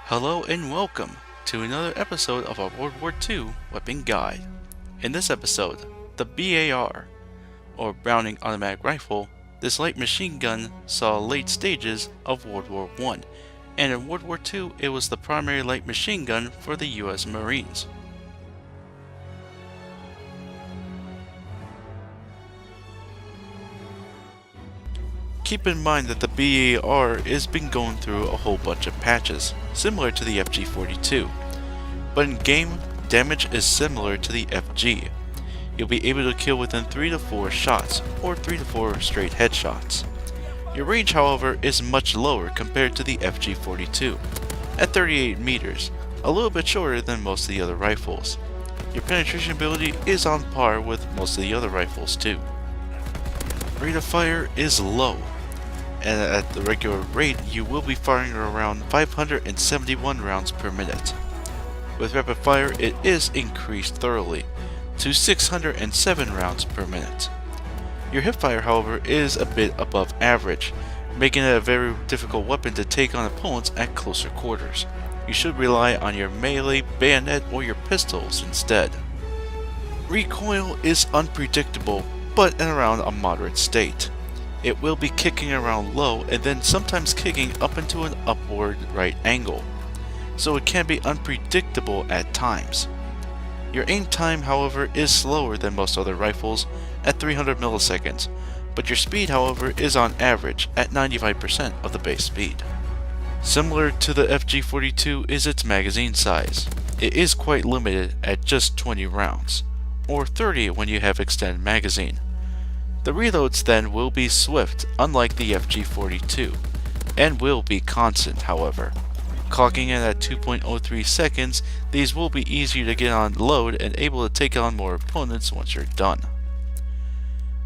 Hello and welcome to another episode of our World War II Weapon Guide. In this episode, the BAR, or Browning Automatic Rifle, this light machine gun saw late stages of World War I, and in World War II it was the primary light machine gun for the US Marines. Keep in mind that the BAR has been going through a whole bunch of patches, similar to the FG42, but in game, damage is similar to the FG. You'll be able to kill within 3 to 4 shots, or 3 to 4 straight headshots. Your range, however, is much lower compared to the FG42, at 38 meters, a little bit shorter than most of the other rifles. Your penetration ability is on par with most of the other rifles too. Rate of fire is low, and at the regular rate you will be firing around 571 rounds per minute. With rapid fire it is increased thoroughly to 607 rounds per minute. Your hipfire, however, is a bit above average, making it a very difficult weapon to take on opponents at closer quarters. You should rely on your melee, bayonet, or your pistols instead. Recoil is unpredictable, but in around a moderate state. It will be kicking around low and then sometimes kicking up into an upward right angle, so it can be unpredictable at times. Your aim time, however, is slower than most other rifles at 300 milliseconds, but your speed, however, is on average at 95% of the base speed. Similar to the FG42 is its magazine size. It is quite limited at just 20 rounds, or 30 when you have extended magazine. The reloads then will be swift, unlike the FG42, and will be constant, however. Clocking in at 2.03 seconds, these will be easier to get on load and able to take on more opponents once you're done.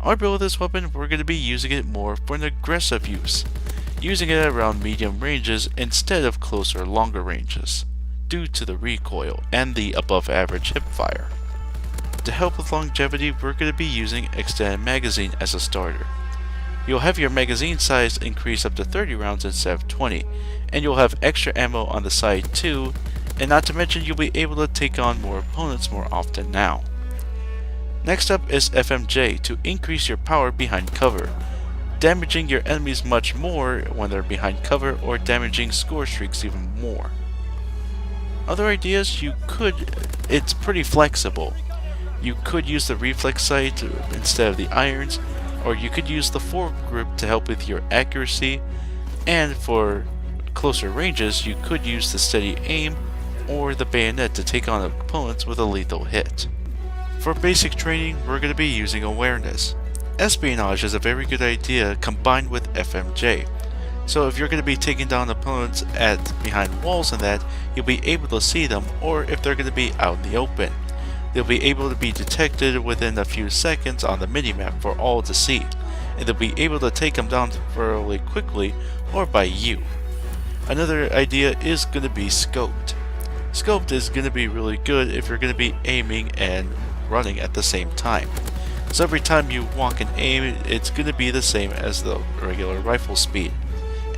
Our build of this weapon, we're going to be using it more for an aggressive use, using it around medium ranges instead of closer longer ranges, due to the recoil and the above average hipfire. To help with longevity, we're going to be using extended magazine as a starter. You'll have your magazine size increase up to 30 rounds instead of 20, and you'll have extra ammo on the side too, and not to mention you'll be able to take on more opponents more often now. Next up is FMJ to increase your power behind cover, damaging your enemies much more when they're behind cover or damaging score streaks even more. Other ideas it's pretty flexible. You could use the reflex sight instead of the irons, or you could use the foregrip to help with your accuracy, and for closer ranges you could use the steady aim or the bayonet to take on opponents with a lethal hit. For basic training, we're going to be using awareness. Espionage is a very good idea combined with FMJ, so if you're going to be taking down opponents behind walls and that, you'll be able to see them, or if they're going to be out in the open. They'll be able to be detected within a few seconds on the minimap for all to see, and they'll be able to take them down fairly quickly or by you. Another idea is going to be scoped. Scoped is going to be really good if you're going to be aiming and running at the same time. So every time you walk and aim, it's going to be the same as the regular rifle speed.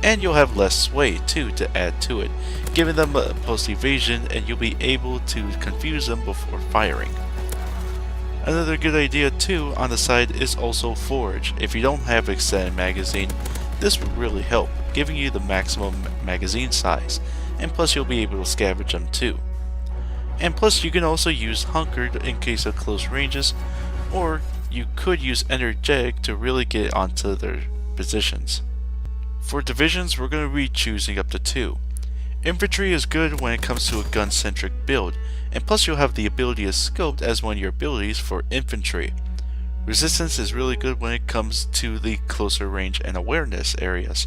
And you'll have less sway too to add to it, giving them a post evasion, and you'll be able to confuse them before firing. Another good idea too on the side is also forage. If you don't have extended magazine, this would really help, giving you the maximum magazine size, and plus you'll be able to scavenge them too. And plus you can also use hunkered in case of close ranges, or you could use energetic to really get onto their positions. For divisions, we're going to be choosing up to 2. Infantry is good when it comes to a gun-centric build, and plus you'll have the ability of scoped as one of your abilities for infantry. Resistance is really good when it comes to the closer range and awareness areas,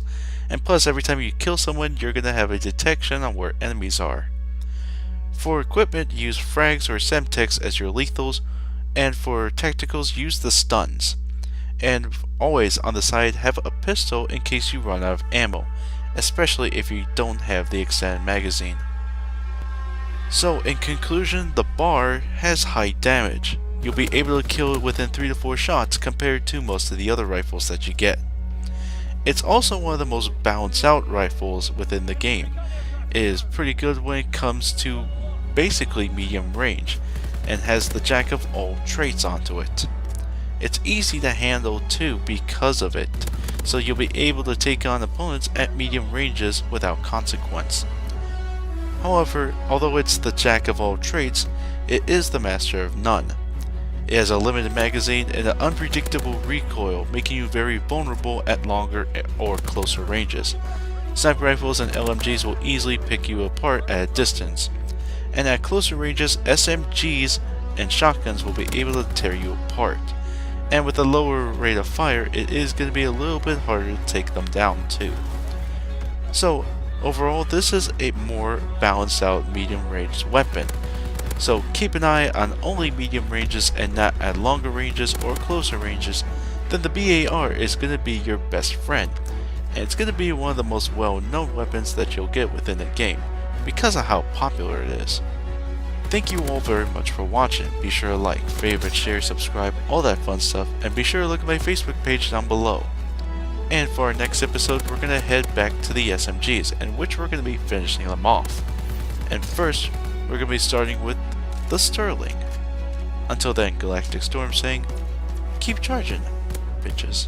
and plus every time you kill someone you're going to have a detection on where enemies are. For equipment, use frags or semtex as your lethals, and for tacticals use the stuns. And always on the side have a pistol in case you run out of ammo, especially if you don't have the extended magazine. So in conclusion, the BAR has high damage. You'll be able to kill it within 3 to 4 shots compared to most of the other rifles that you get. It's also one of the most balanced out rifles within the game, It is pretty good when it comes to basically medium range, and has the jack of all traits onto it. It's easy to handle too because of it, so you'll be able to take on opponents at medium ranges without consequence. However, although it's the jack of all traits, it is the master of none. It has a limited magazine and an unpredictable recoil, making you very vulnerable at longer or closer ranges. Sniper rifles and LMGs will easily pick you apart at a distance, and at closer ranges, SMGs and shotguns will be able to tear you apart. And with a lower rate of fire, it is going to be a little bit harder to take them down too. So overall, this is a more balanced out medium range weapon. So keep an eye on only medium ranges and not at longer ranges or closer ranges, then the BAR is going to be your best friend. And it's going to be one of the most well-known weapons that you'll get within the game, because of how popular it is. Thank you all very much for watching. Be sure to like, favorite, share, subscribe, all that fun stuff, and be sure to look at my Facebook page down below. And for our next episode, we're going to head back to the SMGs, in which we're going to be finishing them off. And first, we're going to be starting with the Sterling. Until then, GalacticStorm saying, keep charging, bitches.